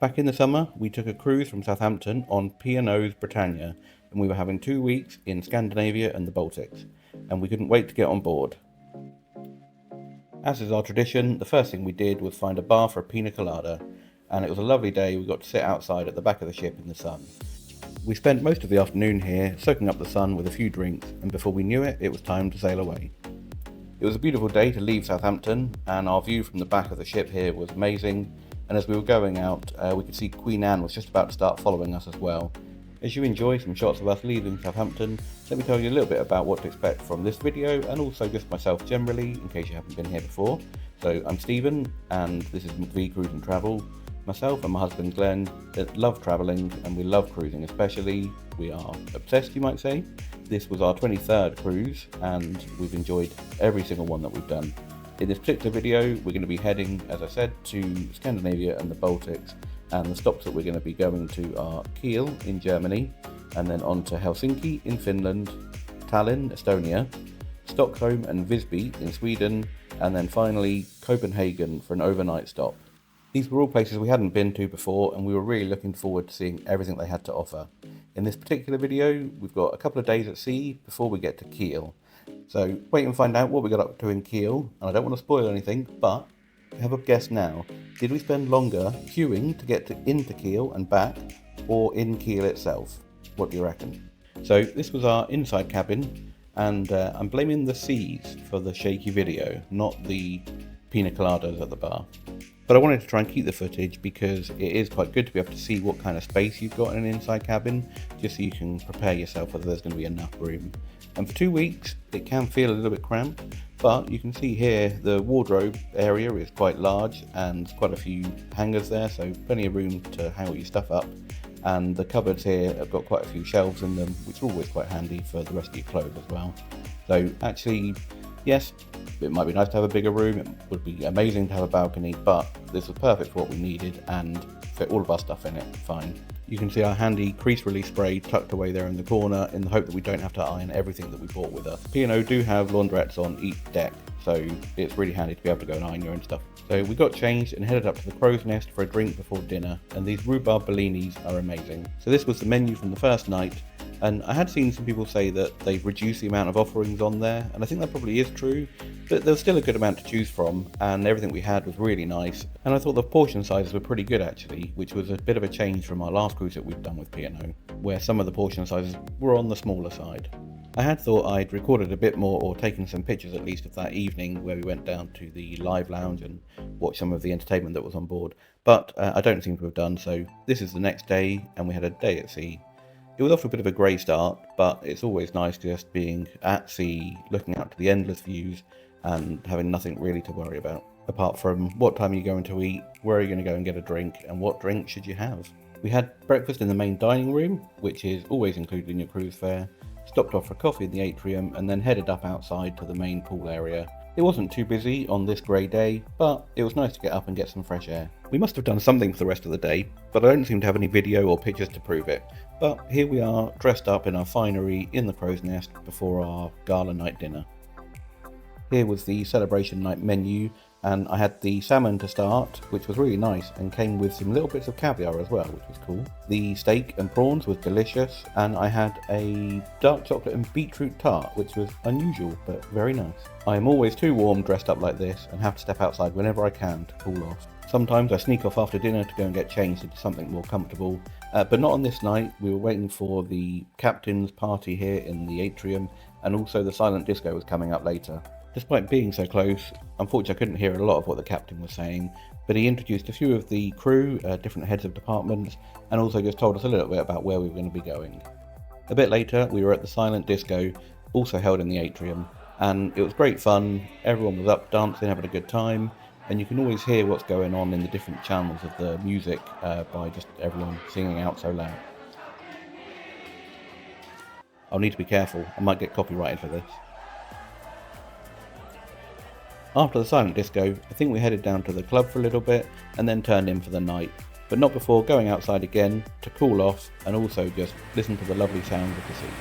Back in the summer, we took a cruise from Southampton on P&O Britannia, and we were having 2 weeks in Scandinavia and the Baltics, and we couldn't wait to get on board. As is our tradition, the first thing we did was find a bar for a pina colada, and it was a lovely day. We got to sit outside at the back of the ship in the sun. We spent most of the afternoon here, soaking up the sun with a few drinks, and before we knew it, it was time to sail away. It was a beautiful day to leave Southampton, and our view from the back of the ship here was amazing, and as we were going out, we could see Queen Anne was just about to start following us as well. As you enjoy some shots of us leaving Southampton, let me tell you a little bit about what to expect from this video, and also just myself generally, in case you haven't been here before. So I'm Stephen, and this is McVie Cruise and Travel. Myself and my husband Glenn love travelling, and we love cruising especially. We are obsessed, you might say. This was our 23rd cruise, and we've enjoyed every single one that we've done. In this particular video, we're going to be heading, as I said, to Scandinavia and the Baltics, and the stops that we're going to be going to are Kiel in Germany, and then on to Helsinki in Finland, Tallinn, Estonia, Stockholm and Visby in Sweden, and then finally Copenhagen for an overnight stop. These were all places we hadn't been to before, and we were really looking forward to seeing everything they had to offer. In this particular video, we've got a couple of days at sea before we get to Kiel. So wait and find out what we got up to in Kiel, and I don't want to spoil anything, but have a guess now. Did we spend longer queuing to get into Kiel and back, or in Kiel itself? What do you reckon? So this was our inside cabin, and I'm blaming the seas for the shaky video, not the pina coladas at the bar. But I wanted to try and keep the footage because it is quite good to be able to see what kind of space you've got in an inside cabin, just so you can prepare yourself whether there's going to be enough room. And for 2 weeks, it can feel a little bit cramped, but you can see here the wardrobe area is quite large and quite a few hangers there, so plenty of room to hang all your stuff up. And the cupboards here have got quite a few shelves in them, which are always quite handy for the rest of your clothes as well. So actually, yes, it might be nice to have a bigger room, it would be amazing to have a balcony, but this was perfect for what we needed and fit all of our stuff in it fine. You can see our handy crease release spray tucked away there in the corner in the hope that we don't have to iron everything that we brought with us. P&O do have laundrettes on each deck, so it's really handy to be able to go and iron your own stuff. So we got changed and headed up to the Crow's Nest for a drink before dinner, and these rhubarb bellinis are amazing. So this was the menu from the first night, and I had seen some people say that they've reduced the amount of offerings on there, and I think that probably is true, but there was still a good amount to choose from, and everything we had was really nice, and I thought the portion sizes were pretty good actually, which was a bit of a change from our last cruise that we've done with P&O, where some of the portion sizes were on the smaller side. I had thought I'd recorded a bit more, or taken some pictures at least, of that evening where we went down to the live lounge and watched some of the entertainment that was on board, but I don't seem to have done so. This is the next day, and we had a day at sea. It was off to a bit of a grey start, but it's always nice just being at sea, looking out to the endless views, and having nothing really to worry about, apart from what time are you going to eat, where are you going to go and get a drink, and what drink should you have. We had breakfast in the main dining room, which is always included in your cruise fare, stopped off for coffee in the atrium, and then headed up outside to the main pool area. It wasn't too busy on this grey day, but it was nice to get up and get some fresh air. We must have done something for the rest of the day, but I don't seem to have any video or pictures to prove it. But here we are, dressed up in our finery in the Crow's Nest before our gala night dinner. Here was the celebration night menu, and I had the salmon to start, which was really nice and came with some little bits of caviar as well, which was cool. The steak and prawns was delicious, and I had a dark chocolate and beetroot tart, which was unusual but very nice. I am always too warm dressed up like this and have to step outside whenever I can to cool off. Sometimes I sneak off after dinner to go and get changed into something more comfortable, but not on this night. We were waiting for the captain's party here in the atrium, and also the silent disco was coming up later. Despite being so close, unfortunately I couldn't hear a lot of what the captain was saying, but he introduced a few of the crew, different heads of departments, and also just told us a little bit about where we were going to be going. A bit later we were at the silent disco, also held in the atrium, and it was great fun. Everyone was up dancing, having a good time, and you can always hear what's going on in the different channels of the music by just everyone singing out so loud. I'll need to be careful, I might get copyrighted for this. After the silent disco, I think we headed down to the club for a little bit and then turned in for the night, but not before going outside again to cool off and also just listen to the lovely sounds of the sea.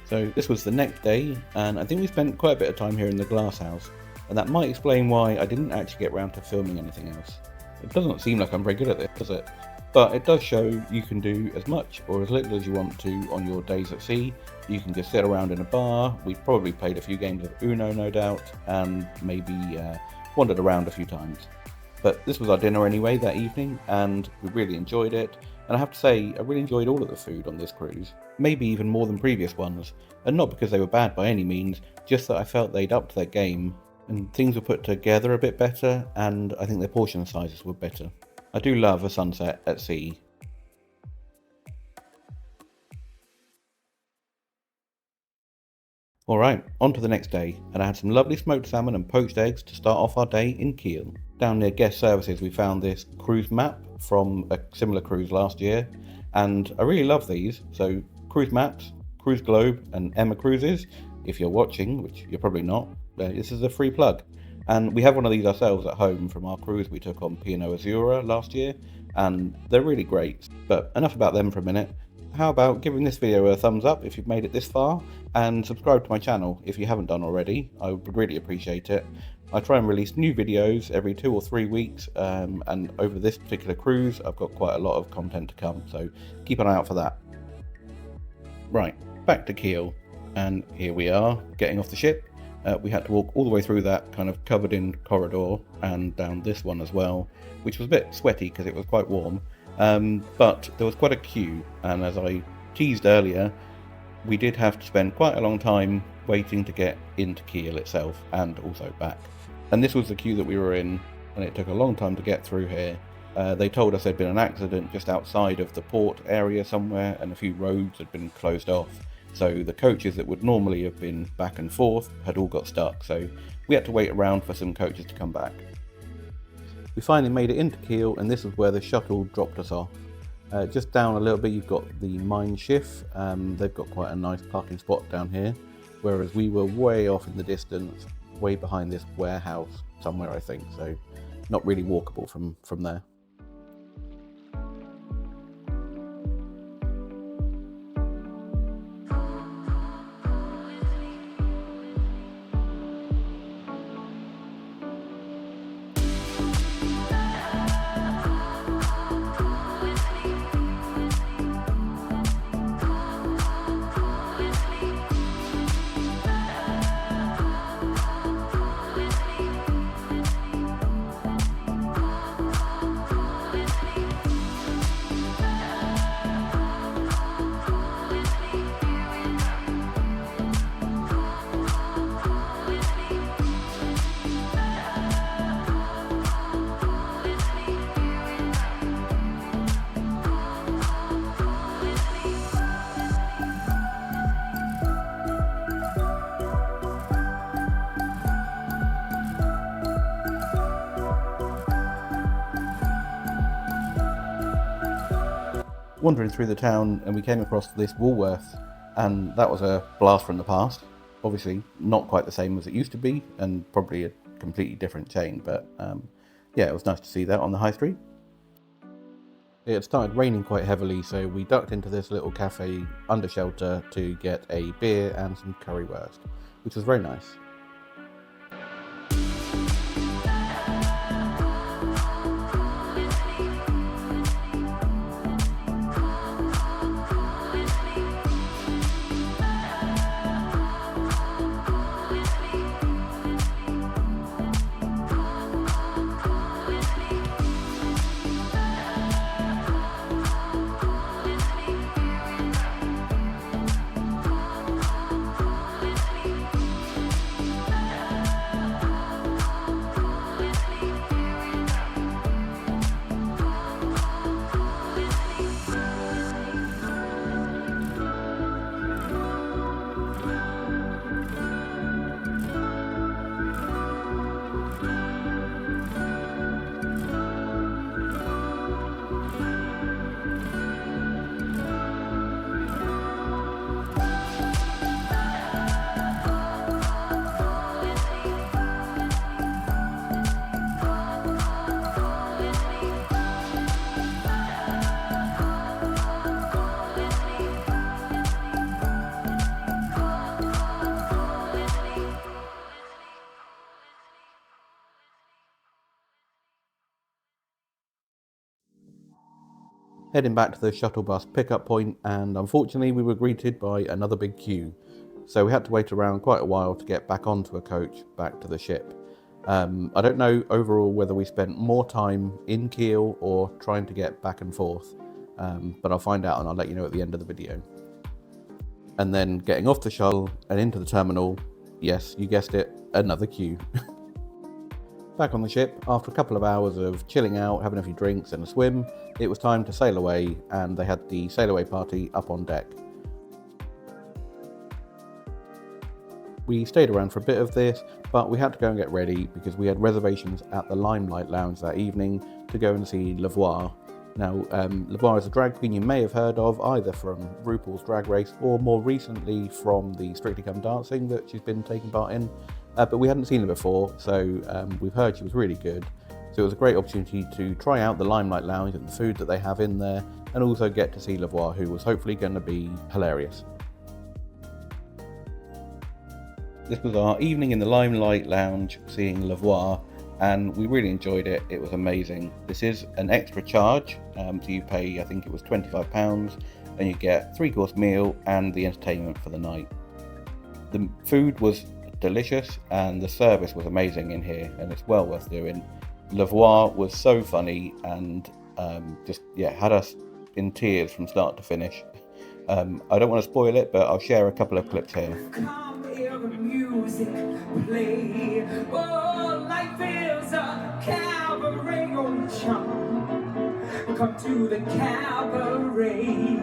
So this was the next day, and I think we spent quite a bit of time here in the glass house. and that might explain why I didn't actually get around to filming anything else. It doesn't seem like I'm very good at this, does it? But it does show you can do as much or as little as you want to on your days at sea. You can just sit around in a bar. We probably played a few games of Uno, no doubt, and maybe wandered around a few times. But this was our dinner anyway that evening, and we really enjoyed it. And I have to say, I really enjoyed all of the food on this cruise, maybe even more than previous ones. And not because they were bad by any means, just that I felt they'd upped their game, and things were put together a bit better, and I think their portion sizes were better. I do love a sunset at sea. Alright, on to the next day, and I had some lovely smoked salmon and poached eggs to start off our day in Kiel. Down near guest services we found this cruise map from a similar cruise last year, and I really love these. So cruise maps, cruise globe and Emma Cruises, if you're watching, which you're probably not, this is a free plug. And we have one of these ourselves at home from our cruise we took on P&O Azura last year, and they're really great. But enough about them for a minute. How about giving this video a thumbs up if you've made it this far, and subscribe to my channel if you haven't done already. I would really appreciate it. I try and release new videos every 2 or 3 weeks, and over this particular cruise I've got quite a lot of content to come, so keep an eye out for that. Right, back to Kiel, and here we are getting off the ship. We had to walk all the way through that kind of covered in corridor and down this one as well, which was a bit sweaty because it was quite warm. But there was quite a queue, and as I teased earlier, we did have to spend quite a long time waiting to get into Kiel itself and also back. And this was the queue that we were in, and it took a long time to get through here. They told us there'd been an accident just outside of the port area somewhere, and a few roads had been closed off. So the coaches that would normally have been back and forth had all got stuck, so we had to wait around for some coaches to come back. We finally made it into Kiel, and this is where the shuttle dropped us off. Just down a little bit you've got the Mein Schiff. They've got quite a nice parking spot down here, whereas we were way off in the distance, way behind this warehouse somewhere I think, so not really walkable from there. Wandering through the town, and we came across this Woolworth, and that was a blast from the past. Obviously not quite the same as it used to be, and probably a completely different chain, but yeah, it was nice to see that on the high street. It had started raining quite heavily, so we ducked into this little cafe under shelter to get a beer and some currywurst, which was very nice. heading back to the shuttle bus pickup point, and unfortunately we were greeted by another big queue. So we had to wait around quite a while to get back onto a coach back to the ship. I don't know overall whether we spent more time in Kiel or trying to get back and forth, but I'll find out and I'll let you know at the end of the video. And then getting off the shuttle and into the terminal, yes, you guessed it, another queue. Back on the ship, after a couple of hours of chilling out, having a few drinks and a swim, it was time to sail away, and they had the sail away party up on deck. We stayed around for a bit of this, but we had to go and get ready because we had reservations at the Limelight Lounge that evening to go and see Levoir. Now, Levoir is a drag queen you may have heard of either from RuPaul's Drag Race or more recently from the Strictly Come Dancing that she's been taking part in. But we hadn't seen her before, so we've heard she was really good. So it was a great opportunity to try out the Limelight Lounge and the food that they have in there, and also get to see Levoir, who was hopefully going to be hilarious. This was our evening in the Limelight Lounge seeing Levoir, and we really enjoyed it. It was amazing. This is an extra charge, so you pay, I think it was £25, and you get 3-course meal and the entertainment for the night. The food was delicious and the service was amazing in here, and it's well worth doing. Levoir was so funny and had us in tears from start to finish. I don't want to spoil it, but I'll share a couple of clips here. Music play. Oh, life is a cabaret on charm. Come to the cabaret.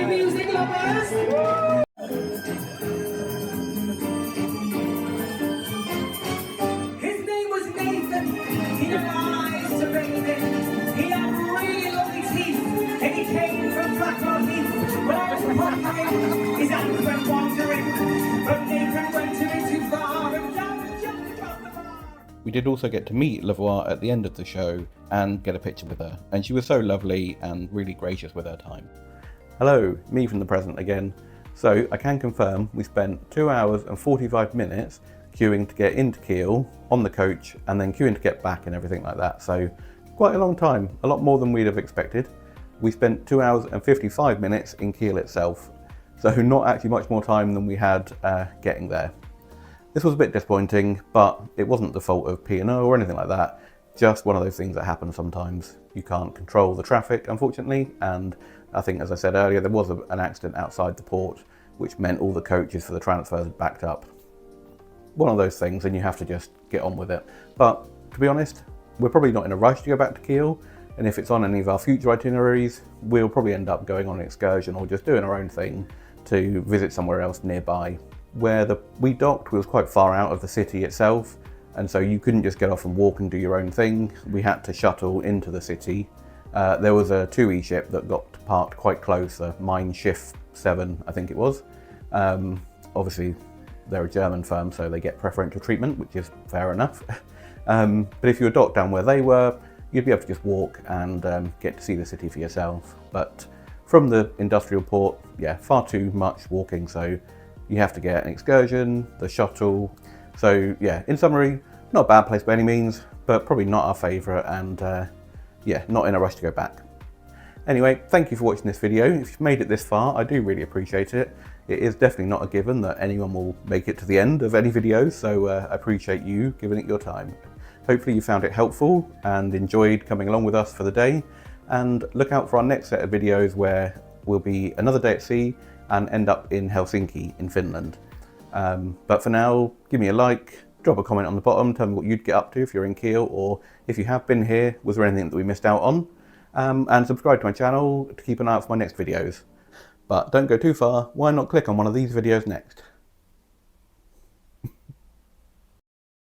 Music lovers. His name was Nathan. He had eyes to bathe. He had really lovely teeth, and he came from Blackwell Heath. When I was him, his hands went wandering, but Nathan went a bit too far and down and jumped across the bar. We did also get to meet Levoir at the end of the show and get a picture with her, and she was so lovely and really gracious with her time. Hello, me from the present again. So I can confirm we spent 2 hours and 45 minutes queuing to get into Kiel on the coach and then queuing to get back and everything like that. So quite a long time, a lot more than we'd have expected. We spent 2 hours and 55 minutes in Kiel itself. So not actually much more time than we had getting there. This was a bit disappointing, but it wasn't the fault of P&O or anything like that. Just one of those things that happen sometimes. You can't control the traffic, unfortunately, and I think, as I said earlier, there was an accident outside the port, which meant all the coaches for the transfers had backed up. One of those things, and you have to just get on with it. But to be honest, we're probably not in a rush to go back to Kiel, and if it's on any of our future itineraries, we'll probably end up going on an excursion or just doing our own thing to visit somewhere else nearby. Where we docked was quite far out of the city itself, and so you couldn't just get off and walk and do your own thing. We had to shuttle into the city. There was a 2E ship that got parked quite close, a Mein Schiff 7, I think it was. Obviously, they're a German firm, so they get preferential treatment, which is fair enough. But if you were docked down where they were, you'd be able to just walk and get to see the city for yourself. But from the industrial port, yeah, far too much walking, so you have to get an excursion, the shuttle. So yeah, in summary, not a bad place by any means, but probably not our favourite, and yeah, not in a rush to go back. Anyway, thank you for watching this video. If you've made it this far, I do really appreciate it. It is definitely not a given that anyone will make it to the end of any videos, so I appreciate you giving it your time. Hopefully you found it helpful and enjoyed coming along with us for the day, and look out for our next set of videos where we'll be another day at sea and end up in Helsinki in Finland. But for now, give me a like, drop a comment on the bottom, tell me what you'd get up to if you're in Kiel, or if you have been here, was there anything that we missed out on? And subscribe to my channel to keep an eye out for my next videos. But don't go too far, why not click on one of these videos next?